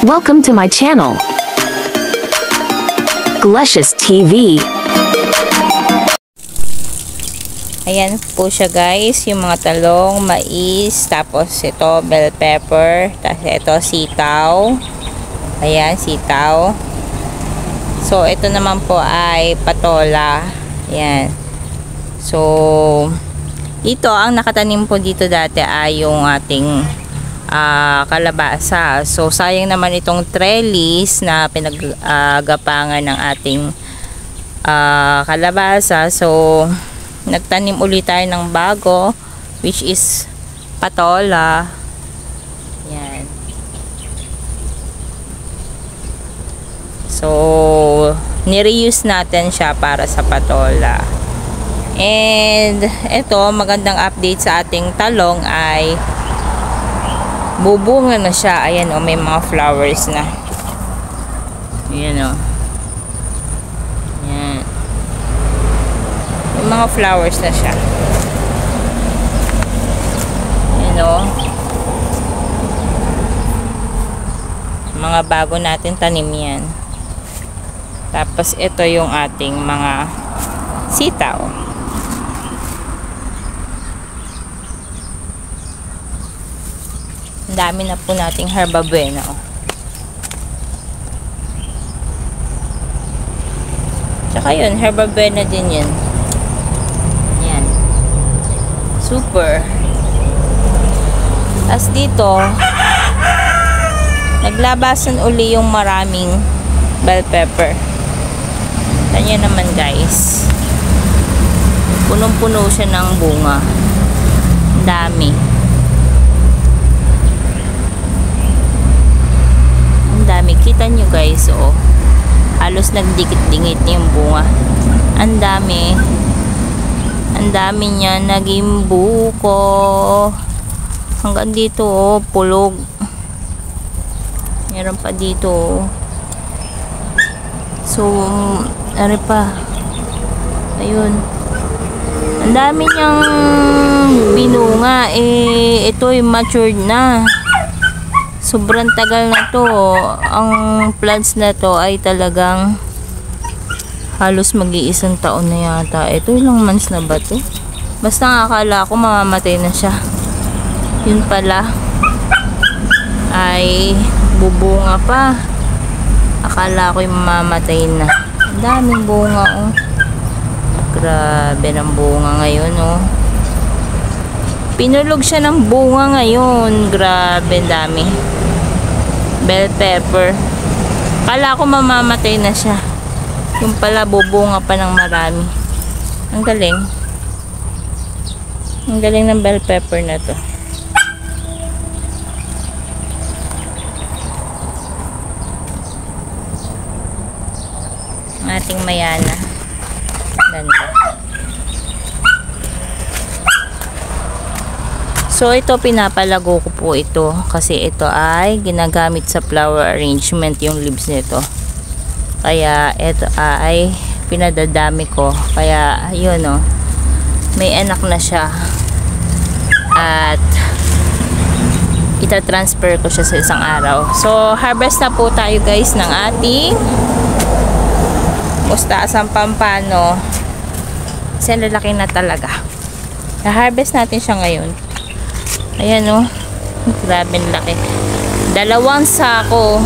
Welcome to my channel, Glecious TV. Ayan po siya guys, yung mga talong, mais, tapos ito bell pepper, tapos ito sitaw. Ayan, sitaw. So ito naman po ay patola. Ayan. So ito, ang nakatanim po dito dati ay yung ating kalabasa. So sayang naman itong trellis na pinaggapangan ng ating kalabasa. So nagtanim ulit tayo ng bago, which is patola. Yan. So ni-reuse natin siya para sa patola. And ito, magandang update sa ating talong ay bubunga na siya. Ayan o, may mga flowers na. Ayan o. Ayan. May mga flowers na siya. Ayan o. Mga bago natin tanim yan. Tapos ito yung ating mga sitaw. Ang dami na po nating herba buena. Tsaka yun, herba buena din yun. Yan. Super. Tapos dito, naglabasan uli yung maraming bell pepper. Kanya naman guys. Punong-puno siya ng bunga. Ang dami. Dami, kita nyo guys, oh, halos nagdikit-dingit yung bunga. Ang dami niya naging buko hanggang dito, oh, pulog. Meron pa dito, oh. So ano pa, ayun, ang dami niyang binunga. Ito ay matured na. Sobrang tagal na to. Ang plants na to ay talagang halos mag-iisang taon na yata. Ito ilang months na ba to? Basta akala ko mamamatay na siya. Yun pala ay bubunga pa. Akala ko yung mamamatay na. Ang daming bunga, oh. Grabe ng bunga ngayon, oh. Pinulog siya ng bunga ngayon. Grabe, dami. Bell pepper. Kala ko mamamatay na siya. Yung pala bubunga pa ng marami. Ang galing. Ang galing ng bell pepper na to. Ang ating mayana. Ganda. So ito, pinapalago ko po ito kasi ito ay ginagamit sa flower arrangement yung leaves nito. Kaya ito ay pinadadami ko. Kaya yun, oh, may anak na siya. At ita-transfer ko siya sa isang araw. So harvest na po tayo guys ng ating mustasang pampano. Kasi lalaki na talaga. Na-harvest natin siya ngayon. Ayan, oh, grabe laki. 2 sako.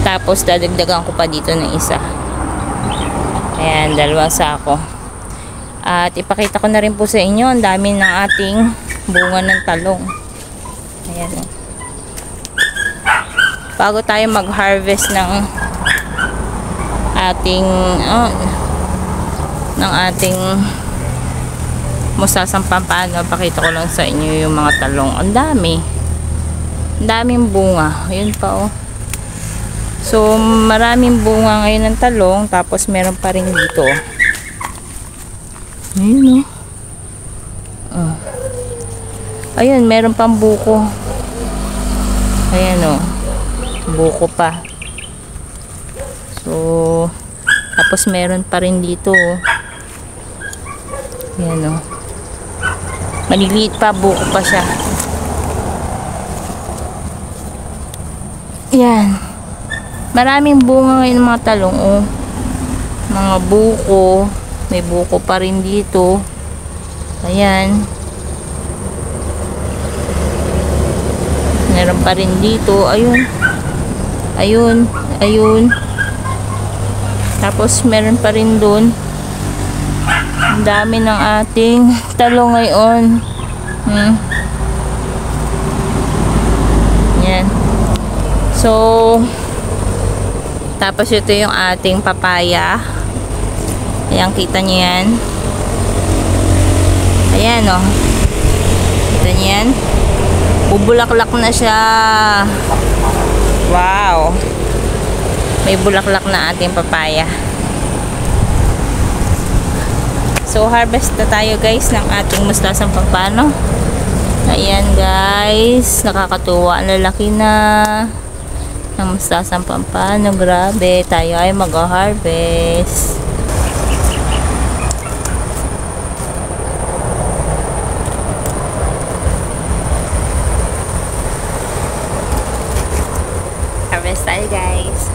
Tapos dadagdagan ko pa dito ng isa. Ayan, 2 sako. At ipakita ko na rin po sa inyo ang dami ng ating bunga ng talong. Ayan, oh. Bago tayo mag-harvest ng ating musasang pampano, pakita ko lang sa inyo yung mga talong. Ang daming bunga. Ayun pa, oh. So maraming bunga ngayon ng talong. Tapos meron pa rin dito, ayun, oh. Ayun, meron pang buko. Ayan, oh, buko pa. So tapos meron pa rin dito, oh. Ayan, oh. Maliliit pa, buko pa siya. Yan. Maraming bunga ngayon ng mga talong, oh. Mga buko. May buko pa rin dito. Ayan. Meron pa rin dito. Ayun. Ayun. Ayun. Tapos meron pa rin doon. Ang dami ng ating talong ngayon. Yan. So, tapos ito yung ating papaya. Ayan, kita nyo yan. Ayan, oh. Kita nyo yan. Bubulaklak na siya. Wow. May bulaklak na ating papaya. So, harvest na tayo guys ng ating mustasang pampano. Ayan guys. Nakakatuwa. Ang lalaki na ng mustasang pampano. Grabe. Tayo ay mag-harvest. Harvest tayo guys.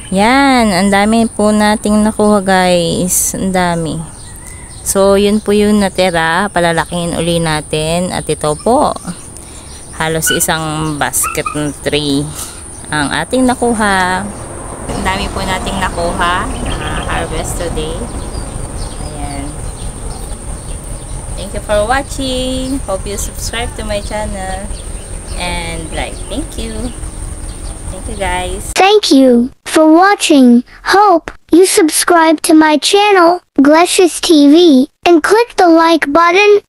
Yan, ang dami po nating nakuha guys. Ang dami. So, yun po yung natira. Palalakihin uli natin. At ito po, halos isang basket ng tree ang ating nakuha. Ang dami po nating nakuha na harvest today. Ayan. Thank you for watching. Hope you subscribe to my channel. And like, thank you. Thank you guys. Thank you for watching. Hope you subscribe to my channel, Glecious TV, and click the like button